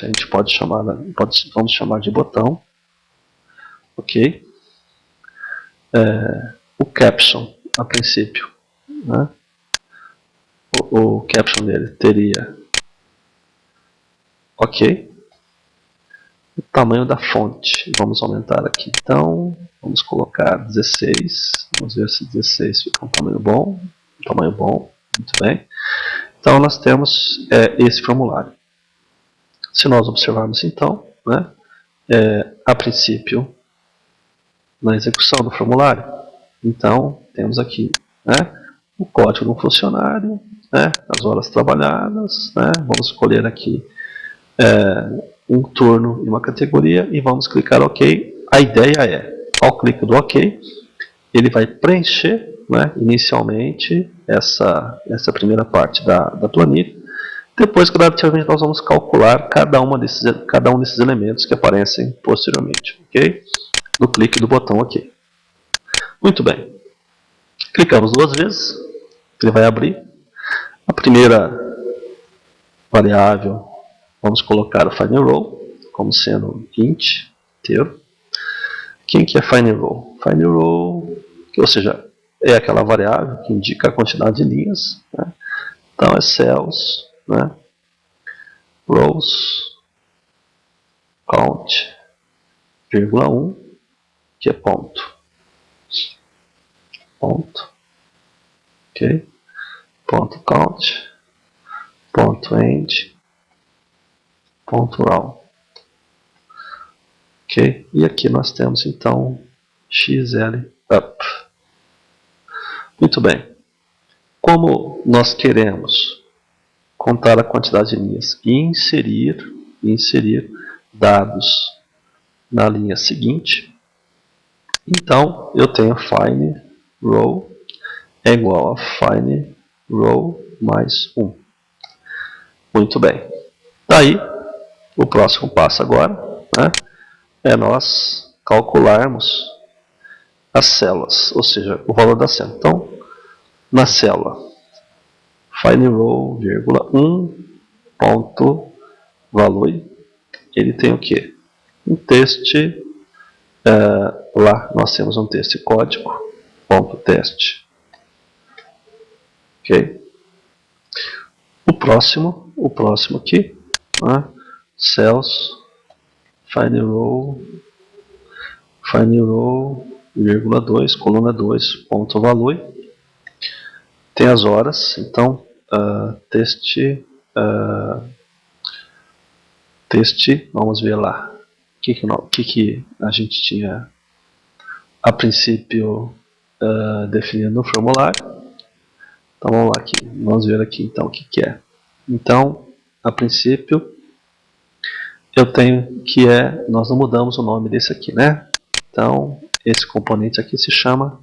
a gente pode chamar, vamos chamar de botão, ok? O caption, a princípio, né? O caption dele teria, ok? O tamanho da fonte, vamos aumentar aqui, então, vamos colocar 16, vamos ver se 16 fica um tamanho bom, muito bem. Então nós temos esse formulário. Se nós observarmos então, né, a princípio, na execução do formulário, então temos aqui, né, o código do funcionário, né, as horas trabalhadas, né, vamos escolher aqui um turno e uma categoria e vamos clicar OK. A ideia é, ao clique do OK, ele vai preencher, né, inicialmente essa primeira parte da planilha. Depois, gradativamente, nós vamos calcular cada um desses elementos que aparecem posteriormente, ok? No clique do botão OK. Muito bem. Clicamos 2 vezes, ele vai abrir. A primeira variável, vamos colocar o Final Row como sendo int, inteiro. Quem que é Final Row? Final Row, ou seja, é aquela variável que indica a quantidade de linhas, né? Então é cells, né? Rows, count, vírgula 1, que é ponto. Ponto, ok? Ponto count, ponto end, ponto row. Ok? E aqui nós temos então xl up. Muito bem. Como nós queremos contar a quantidade de linhas e inserir dados na linha seguinte, então eu tenho find row é igual a find row mais 1. Muito bem. Daí, o próximo passo agora, né, é nós calcularmos as células, ou seja, o valor da célula. Então, na célula find row, vírgula 1, ponto valor, ele tem o que? Um teste, lá nós temos um teste código, ponto teste. Ok? O próximo aqui, né, cells, find row, vírgula 2, coluna 2, ponto valor. Tem as horas, então, teste, vamos ver lá. O que a gente tinha a princípio definido no formulário. Então vamos lá aqui, vamos ver aqui então o que é. Então, a princípio, eu tenho que nós não mudamos o nome desse aqui, né? Então, esse componente aqui se chama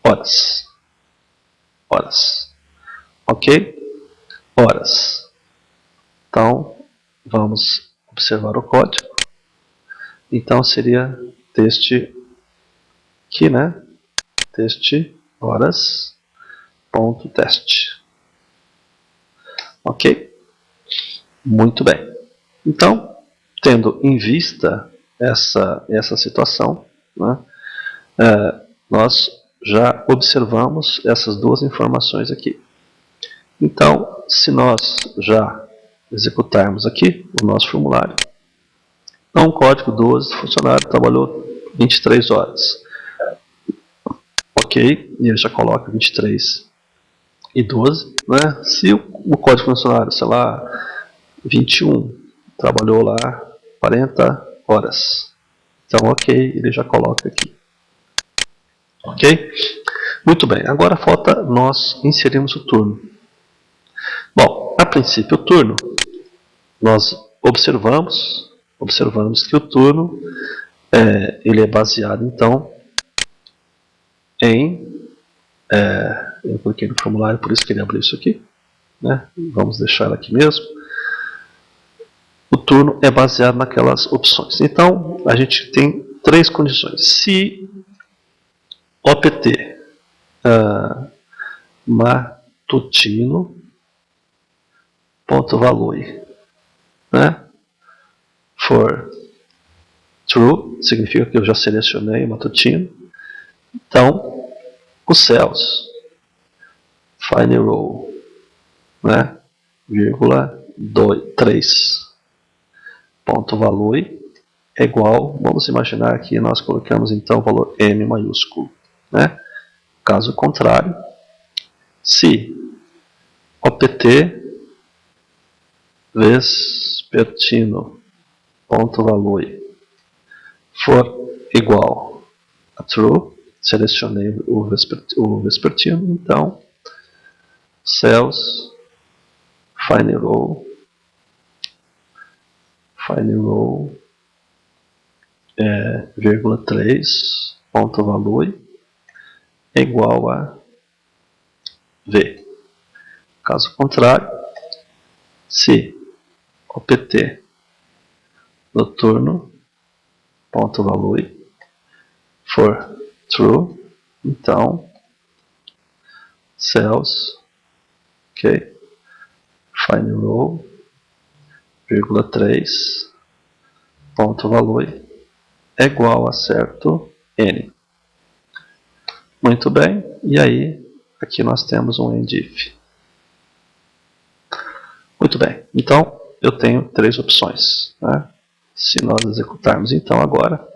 horas. Horas. Ok? Horas. Então, vamos observar o código. Então, seria teste aqui, né? Teste horas ponto teste. Ok? Muito bem. Então, tendo em vista essa situação, né, nós já observamos essas duas informações aqui. Então, se nós já executarmos aqui o nosso formulário, então o código 12, funcionário trabalhou 23 horas. Ok, e ele já coloca 23 e 12, né? Se o código funcionário, sei lá, 21, trabalhou lá 40 horas. Então, ok, ele já coloca aqui. Ok? Muito bem, agora falta nós inserirmos o turno. Bom, a princípio o turno, nós observamos que o turno ele é baseado então em, eu coloquei no formulário, por isso que ele abriu isso aqui, né? Vamos deixar aqui mesmo. O turno é baseado naquelas opções. Então, a gente tem 3 condições. Se OPT matutino ponto valor, né, for true, significa que eu já selecionei o matutino. Então, os céus, final row, né, vírgula 3, ponto valor é igual, vamos imaginar que nós colocamos então o valor M maiúsculo, né? Caso contrário, se opt vespertino ponto valor for igual a true, selecionei o vespertino, então cells final row vírgula 3 ponto valor é igual a V. Caso contrário, se opt noturno ponto valor for true, então cells final row vírgula 3 ponto valor é igual a certo N. Muito bem, e aí aqui nós temos um endif. Muito bem, então eu tenho 3 opções, né? Se nós executarmos então agora,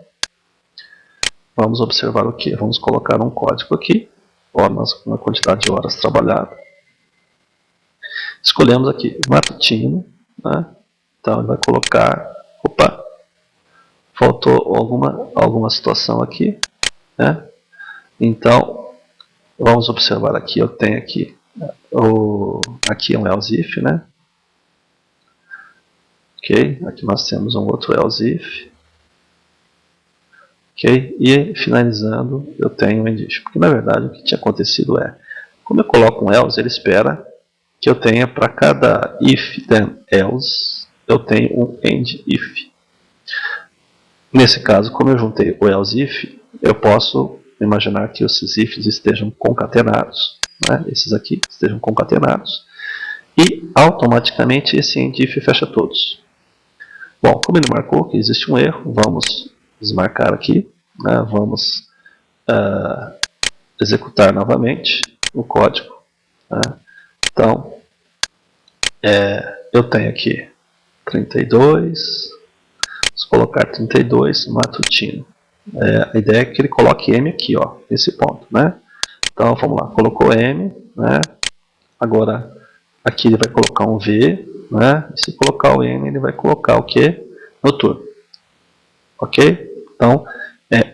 vamos observar o que? Vamos colocar um código aqui, na quantidade de horas trabalhadas. Escolhemos aqui matutino, né? Então ele vai colocar, opa, faltou alguma situação aqui, né? Então vamos observar aqui, eu tenho aqui aqui é um else if, né? Ok, aqui nós temos um outro else if. Ok, e finalizando eu tenho um endif, porque na verdade o que tinha acontecido é, como eu coloco um else, ele espera que eu tenha para cada if then else, eu tenho um end if. Nesse caso, como eu juntei o else if, eu posso imaginar que esses ifs estejam concatenados, né? Esses aqui estejam concatenados, e automaticamente esse end if fecha todos. Bom, como ele marcou que existe um erro, vamos desmarcar aqui, né? Vamos executar novamente o código, né? Então, eu tenho aqui 32, vamos colocar 32 matutino. A ideia é que ele coloque M aqui, ó, nesse ponto, né? Então vamos lá, colocou M, né? Agora aqui ele vai colocar um V, né? E se colocar o N, ele vai colocar o que? Noturno. Ok? Então,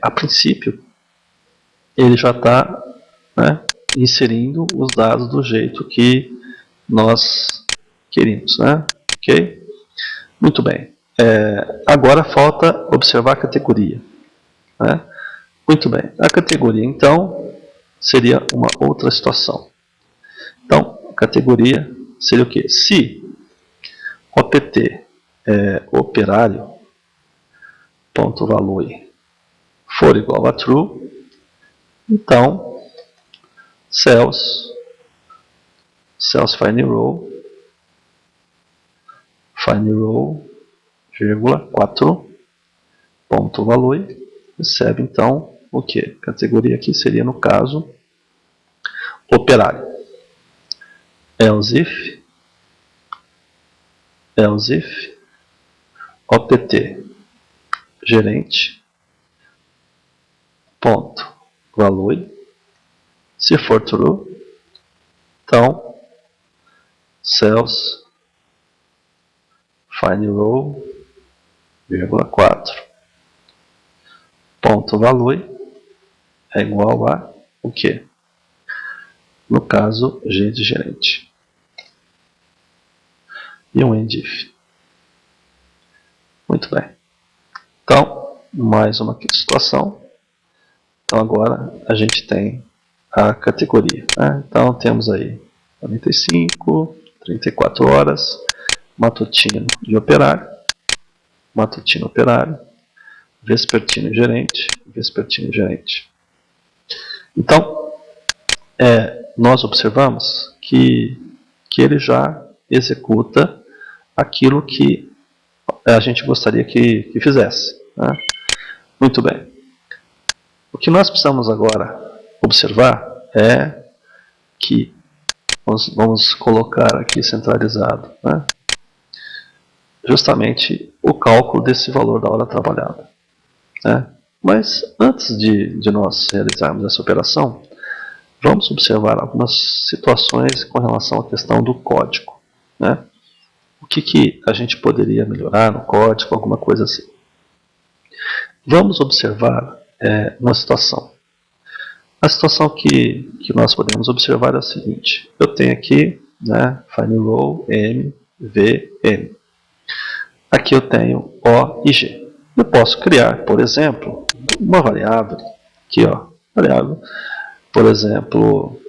a princípio, ele já está, né, inserindo os dados do jeito que nós queríamos, né? Ok? Muito bem. Agora falta observar a categoria, né? Muito bem. A categoria, então, seria uma outra situação. Então, a categoria seria o quê? Se opt operário ponto valor for igual a true, então cells final row vírgula 4 ponto valor recebe então o que? Categoria aqui seria no caso operário. Else if opt gerente ponto valor, se for true, então cells final row vírgula 4 ponto valor é igual a o que? No caso, G de gerente. E um endif. Muito bem. Então, mais uma situação. Então agora a gente tem a categoria, né? Então temos aí 45, 34 horas, matutino e operário, matutino operário, vespertino e gerente, vespertino e gerente. Então, nós observamos que ele já executa aquilo que a gente gostaria que fizesse. Né? Muito bem. O que nós precisamos agora observar é que vamos colocar aqui centralizado, né? Justamente o cálculo desse valor da hora trabalhada. Né? Mas antes de nós realizarmos essa operação, vamos observar algumas situações com relação à questão do código. Né? O que a gente poderia melhorar no código, alguma coisa assim. Vamos observar uma situação. A situação que nós podemos observar é a seguinte. Eu tenho aqui, né, find row m, v, n. Aqui eu tenho o e g. Eu posso criar, por exemplo, uma variável. Aqui, ó, variável. Por exemplo,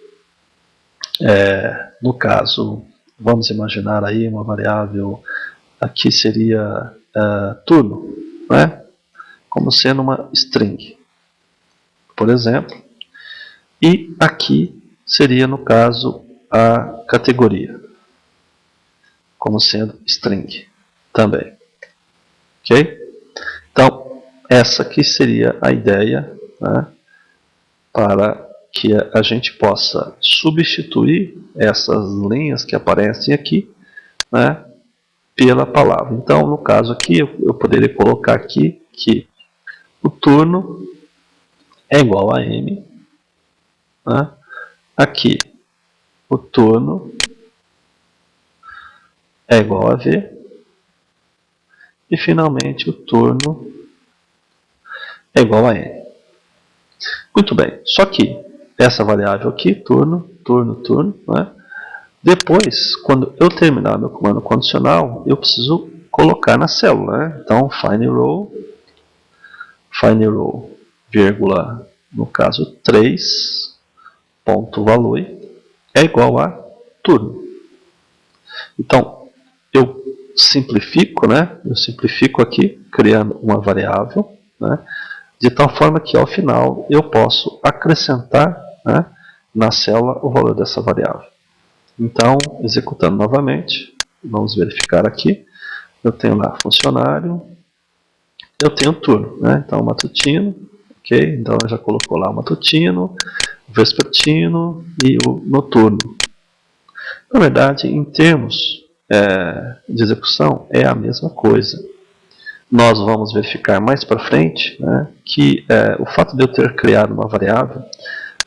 no caso, vamos imaginar aí uma variável, aqui seria turno, né? Como sendo uma string, por exemplo. E aqui seria, no caso, a categoria, como sendo string também. Ok? Então, essa aqui seria a ideia, né, para que a gente possa substituir essas linhas que aparecem aqui, né, pela palavra. Então, no caso aqui, eu poderia colocar aqui que o turno é igual a m. Né? Aqui, o turno é igual a v. E, finalmente, o turno é igual a n. Muito bem, só que essa variável aqui, turno, né? Depois, quando eu terminar meu comando condicional, eu preciso colocar na célula. Né? Então, find row, vírgula, no caso 3, ponto valor, é igual a turno. Então, eu simplifico, né? Eu simplifico aqui, criando uma variável, né? De tal forma que ao final eu posso acrescentar, né, na célula o valor dessa variável. Então, executando novamente, vamos verificar aqui. Eu tenho lá funcionário, eu tenho turno, né? Então matutino, ok? Então já colocou lá o matutino, o vespertino e o noturno. Na verdade, em termos de execução, é a mesma coisa. Nós vamos verificar mais para frente, né, que o fato de eu ter criado uma variável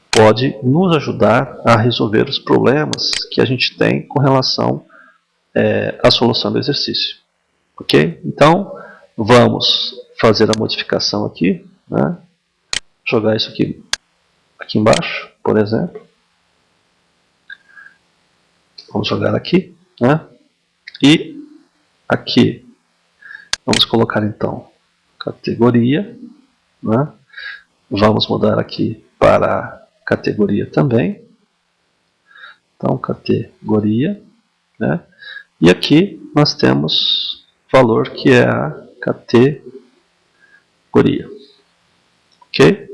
pode nos ajudar a resolver os problemas que a gente tem com relação à solução do exercício. Ok? Então, vamos fazer a modificação aqui, né, jogar isso aqui embaixo, por exemplo. Vamos jogar aqui, né, e aqui vamos colocar então categoria, né? Vamos mudar aqui para categoria também. Então, categoria, né? E aqui nós temos valor que é a categoria. Ok?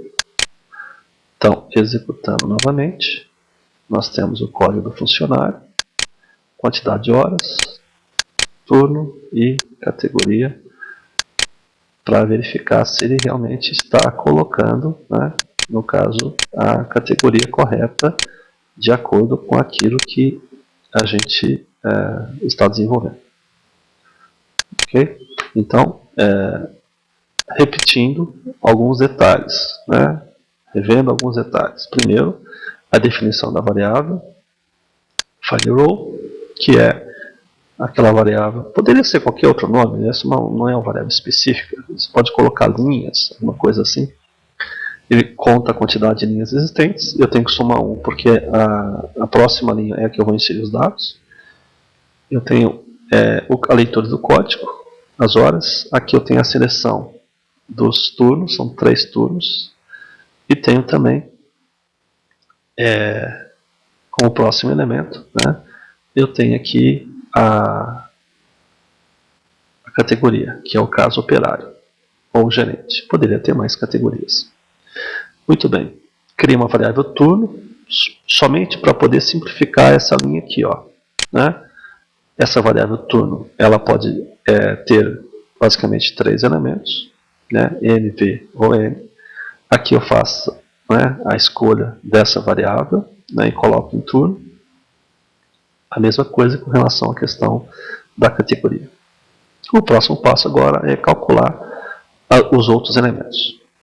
Então, executando novamente, nós temos o código do funcionário, quantidade de horas, turno e categoria, para verificar se ele realmente está colocando, né, no caso, a categoria correta de acordo com aquilo que a gente está desenvolvendo. Ok? Então, repetindo alguns detalhes, né, revendo alguns detalhes. Primeiro, a definição da variável, find row, que é aquela variável, poderia ser qualquer outro nome, essa não é uma variável específica, você pode colocar linhas, alguma coisa assim. Ele conta a quantidade de linhas existentes, eu tenho que somar 1, porque a próxima linha é a que eu vou inserir os dados. Eu tenho a leitura do código, as horas, aqui eu tenho a seleção dos turnos, são 3 turnos, e tenho também, como próximo elemento, né, eu tenho aqui a categoria, que é o caso operário, ou gerente. Poderia ter mais categorias. Muito bem. Cria uma variável turno, somente para poder simplificar essa linha aqui, ó, né? Essa variável turno, ela pode ter basicamente 3 elementos, né, n, v ou n. Aqui eu faço, né, a escolha dessa variável, né, e coloco em true. A mesma coisa com relação à questão da categoria. O próximo passo agora é calcular os outros elementos.